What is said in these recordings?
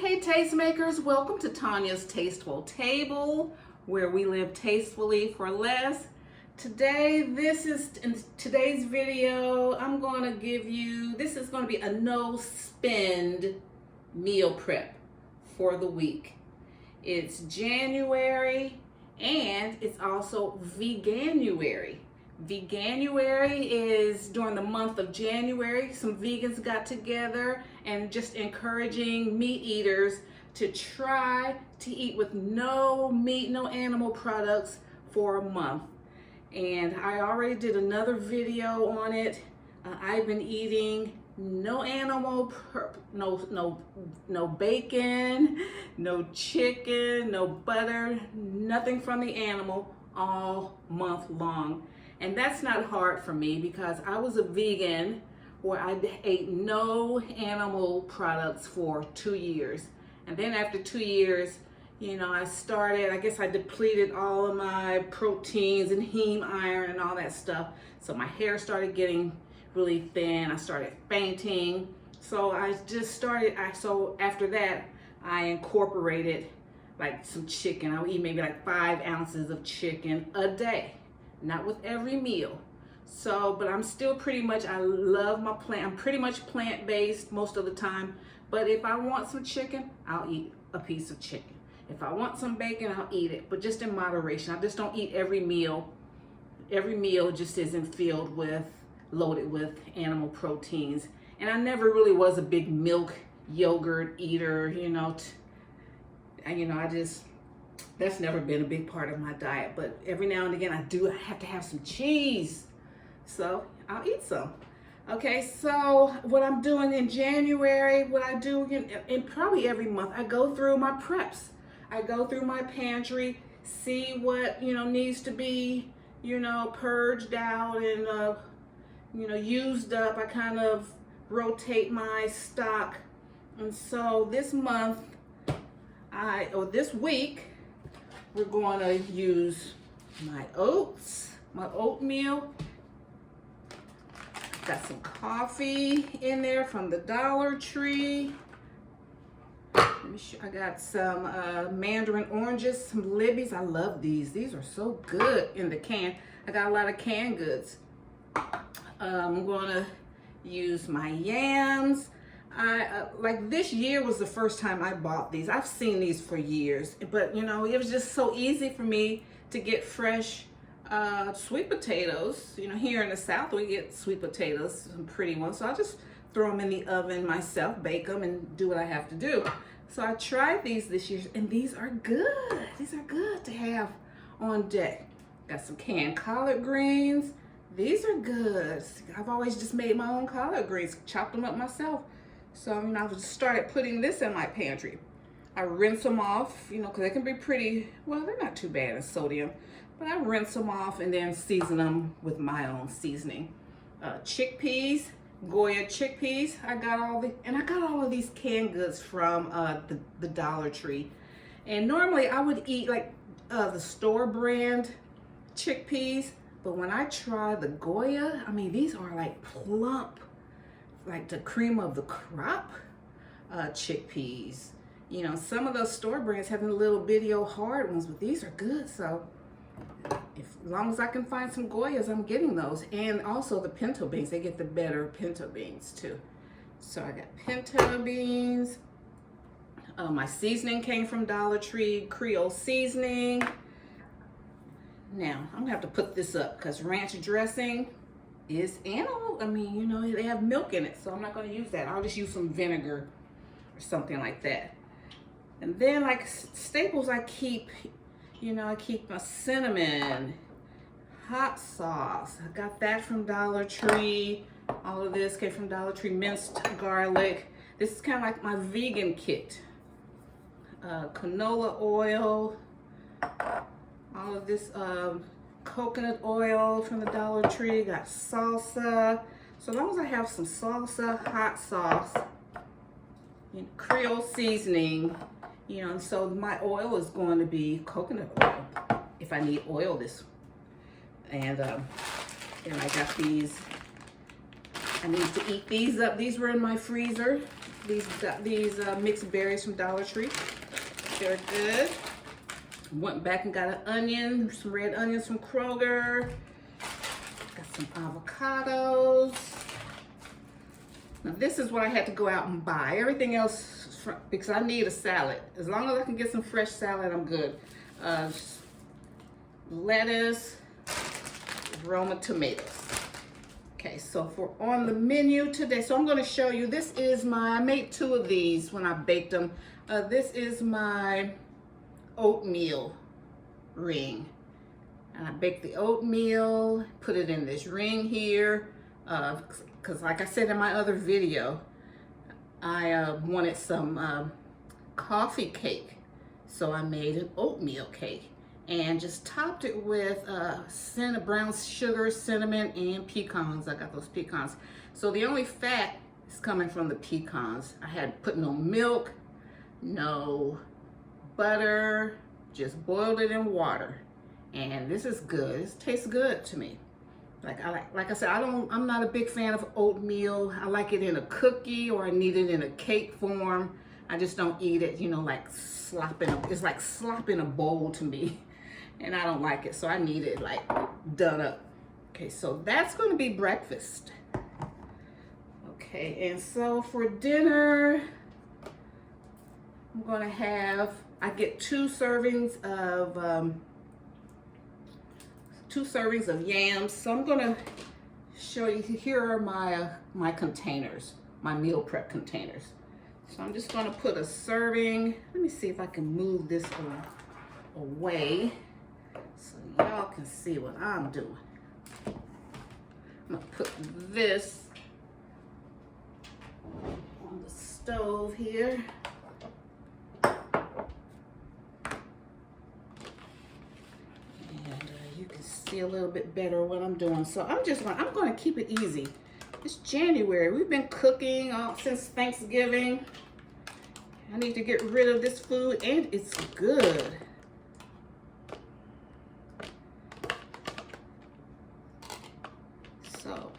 Hey tastemakers, welcome to Tanya's Tasteful Table, where we live tastefully for less. In today's video, I'm going to give you, this is going to be a no spend meal prep for the week. It's January and it's also Veganuary. Veganuary is during the month of January. Some vegans got together and just encouraging meat eaters to try to eat with no meat, no animal products for a month. And I already did another video on it. I've been eating no animal, no bacon, no chicken, no butter, nothing from the animal all month long. And that's not hard for me because I was a vegan where I ate no animal products for 2 years. And then after 2 years, I guess I depleted all of my proteins and heme iron and all that stuff. So my hair started getting really thin. I started fainting. So after that, I incorporated like some chicken. I would eat maybe like 5 ounces of chicken a day. Not with every meal. But I'm still I love my plant. I'm pretty much plant-based most of the time. But if I want some chicken, I'll eat a piece of chicken. If I want some bacon, I'll eat it, but just in moderation. I just don't eat every meal. Every meal just isn't loaded with animal proteins. And I never really was a big milk, yogurt eater, that's never been a big part of my diet, but every now and again I have to have some cheese, so I'll eat some. Okay, so what I'm doing in January, what I do in probably every month, I go through my preps. I go through my pantry, see what needs to be purged out and used up. I kind of rotate my stock, and so this week we're going to use my oatmeal. Got some coffee in there from the Dollar Tree. Let me show. I got some mandarin oranges, some Libby's. I love these. These are so good in the can. I got a lot of canned goods. I'm going to use my yams. Like this year was the first time I bought these. I've seen these for years, but it was just so easy for me to get fresh sweet potatoes. Here in the South we get sweet potatoes, some pretty ones. So I just throw them in the oven myself, bake them, and do what I have to do. So I tried these this year, and these are good. These are good to have on deck. Got some canned collard greens. These are good. I've always just made my own collard greens, chopped them up myself. So I just started putting this in my pantry. I rinse them off, because they can be pretty, well, they're not too bad in sodium, but I rinse them off and then season them with my own seasoning. Chickpeas, Goya chickpeas. I got all of these canned goods from the Dollar Tree. And normally I would eat like the store brand chickpeas, but when I try the Goya, these are like plump, like the cream of the crop chickpeas. Some of those store brands have the little bitty old hard ones, but these are good. So as long as I can find some Goyas, I'm getting those. And also the pinto beans, they get the better pinto beans too. So I got pinto beans. My seasoning came from Dollar Tree, Creole seasoning. Now I'm gonna have to put this up because ranch dressing is animal. They have milk in it, so I'm not going to use that. I'll just use some vinegar or something like that. And then like staples, I keep my cinnamon, hot sauce. I got that from Dollar Tree. All of this came from Dollar Tree. Minced garlic. This is kind of like my vegan kit. Canola oil. All of this coconut oil from the Dollar Tree. Got salsa. So as long as I have some salsa, hot sauce, Creole seasoning, so my oil is going to be coconut oil if I need oil this. And I got these. I need to eat these up. These were in my freezer These mixed berries from Dollar Tree. They're good. Went back and got an onion, some red onions from Kroger. Got some avocados. Now this is what I had to go out and buy. Everything else, because I need a salad. As long as I can get some fresh salad, I'm good. Lettuce, Roma tomatoes. Okay, so for on the menu today, so I'm going to show you, this is I made 2 of these when I baked them. This is my oatmeal ring. And I baked the oatmeal, put it in this ring here, because like I said in my other video, I wanted some coffee cake. So I made an oatmeal cake and just topped it with brown sugar, cinnamon, and pecans. I got those pecans. So the only fat is coming from the pecans. I had put no milk, no butter, just boiled it in water. And this is good. It tastes good to me. Like I said, I'm not a big fan of oatmeal. I like it in a cookie, or I need it in a cake form. I just don't eat it, you know, like it's like slop in a bowl to me. And I don't like it, so I need it like done up. Okay, so that's going to be breakfast. Okay, and so for dinner, I'm going to have, I get 2 servings of yams. So I'm going to show you, here are my containers, my meal prep containers. So I'm just going to put a serving. Let me see if I can move this away so y'all can see what I'm doing. I'm going to put this on the stove here. And you can see a little bit better what I'm doing. So I'm going to keep it easy. It's January. We've been cooking since Thanksgiving. I need to get rid of this food, and it's good. So,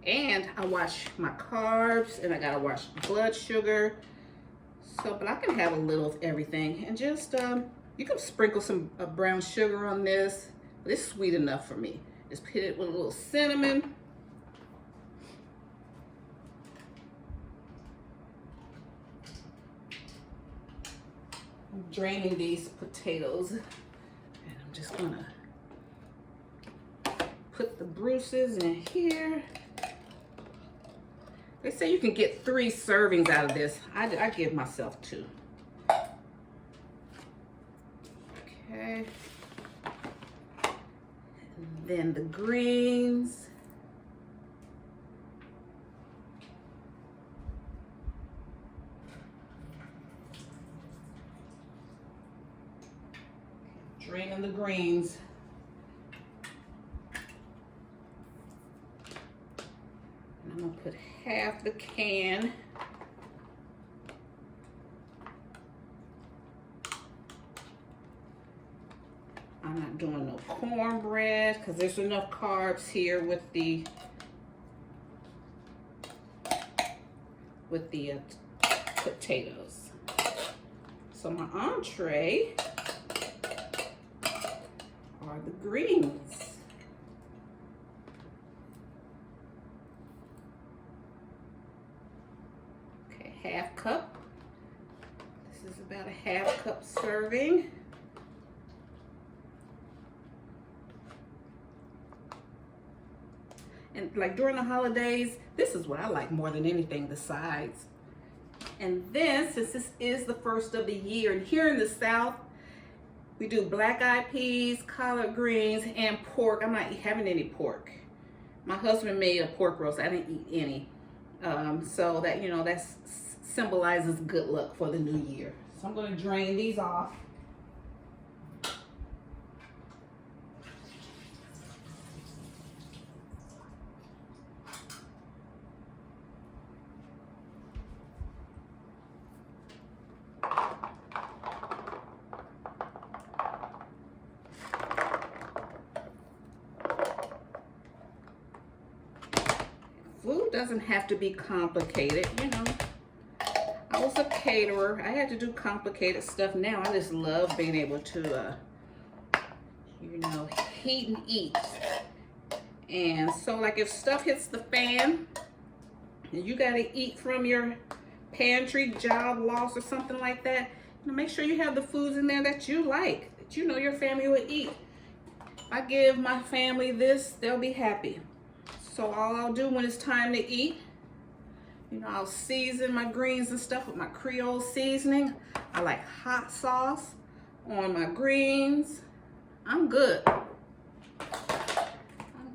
and I watch my carbs, and I gotta watch blood sugar. So, but I can have a little of everything, and just you can sprinkle some brown sugar on this, but it's sweet enough for me. Just hit it with a little cinnamon. I'm draining these potatoes, and I'm just gonna put the bruises in here. They say you can get 3 servings out of this. I give myself 2. Okay. And then the greens. Draining the greens. And I'm gonna put half the can. I'm not doing no cornbread because there's enough carbs here with the potatoes. So my entree are the greens. Okay, half cup. This is about a half cup serving. And like during the holidays, this is what I like more than anything, the sides. And then, since this is the first of the year, and here in the South, we do black-eyed peas, collard greens, and pork. I'm not having any pork. My husband made a pork roast. I didn't eat any. So that, you know, that symbolizes good luck for the new year. So I'm going to drain these off. Food doesn't have to be complicated, you know. Caterer. I had to do complicated stuff. Now I just love being able to, you know, heat and eat. And so like if stuff hits the fan and you gotta eat from your pantry, job loss or something like that, you know, make sure you have the foods in there that you like, that you know your family will eat. If I give my family this, they'll be happy. So all I'll do when it's time to eat, you know, I'll season my greens and stuff with my Creole seasoning. I like hot sauce on my greens. I'm good. I'm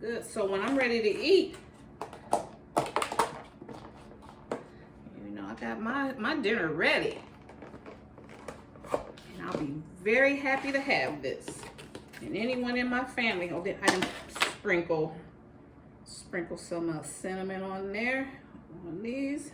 good. So when I'm ready to eat, you know, I got my dinner ready. And I'll be very happy to have this. And anyone in my family, I can sprinkle some cinnamon on there, on these.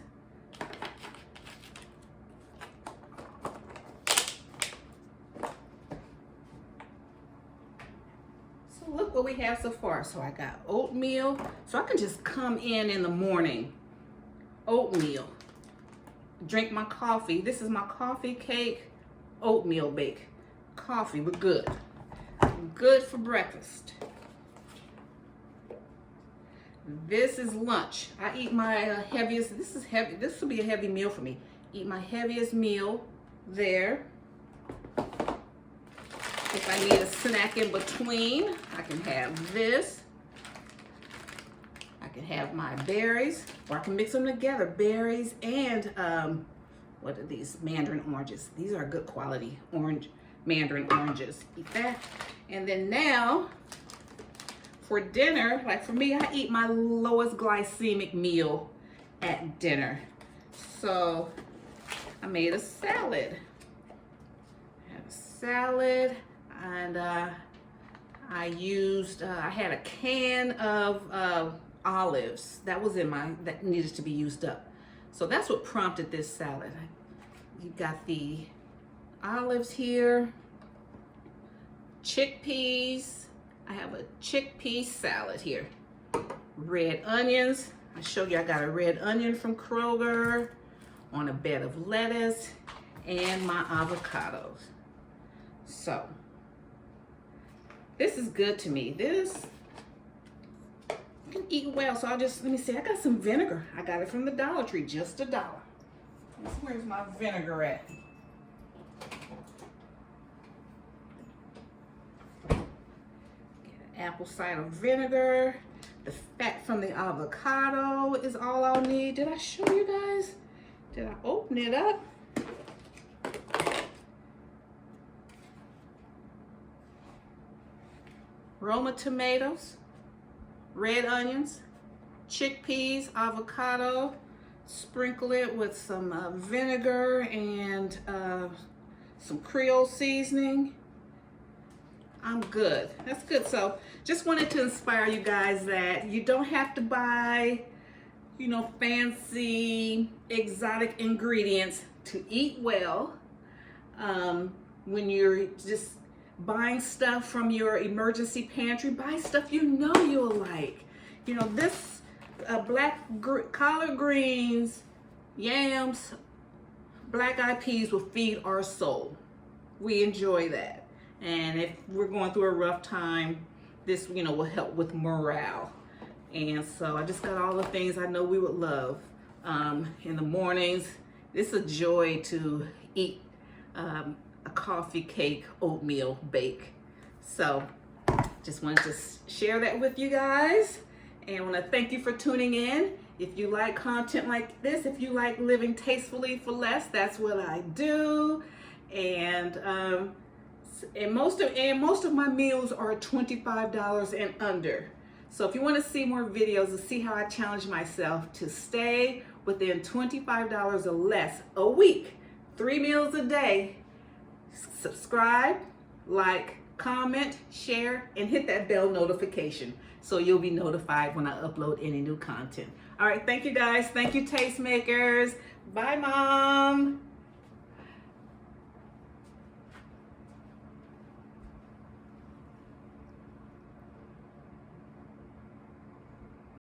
So look what we have so far. So I got oatmeal. So I can just come in the morning, oatmeal, drink my coffee. This is my coffee cake, oatmeal bake. Coffee, we're good. Good for breakfast. This is lunch. I eat my heaviest, this is heavy, this will be a heavy meal for me. Eat my heaviest meal there. If I need a snack in between, I can have this. I can have my berries, or I can mix them together. Berries and, what are these? Mandarin oranges. These are good quality mandarin oranges. Eat that. And then now, for dinner, like for me, I eat my lowest glycemic meal at dinner. So I made a salad. I have a salad, and I used, I had a can of olives that was that needed to be used up. So that's what prompted this salad. You got the olives here, chickpeas. I have a chickpea salad here. Red onions. I showed you I got a red onion from Kroger on a bed of lettuce and my avocados. So this is good to me. This I can eat well. So I'll just, let me see. I got some vinegar. I got it from the Dollar Tree, just $1. Where's my vinegar at? Apple cider vinegar. The fat from the avocado is all I'll need. Did I show you guys? Did I open it up? Roma tomatoes, red onions, chickpeas, avocado. Sprinkle it with some vinegar and some Creole seasoning. I'm good. That's good. So just wanted to inspire you guys that you don't have to buy, you know, fancy exotic ingredients to eat well. When you're just buying stuff from your emergency pantry, buy stuff you know you'll like. You know, this collard greens, yams, black eyed peas will feed our soul. We enjoy that. And if we're going through a rough time, this, you know, will help with morale. And so I just got all the things I know we would love. In the mornings, it's a joy to eat a coffee cake oatmeal bake. So just wanted to share that with you guys. And I want to thank you for tuning in. If you like content like this, if you like living tastefully for less, that's what I do. And most of my meals are $25 and under. So if you want to see more videos and see how I challenge myself to stay within $25 or less a week, 3 meals a day, subscribe, like, comment, share, and hit that bell notification so you'll be notified when I upload any new content. All right, thank you guys. Thank you, Tastemakers. Bye, Mom.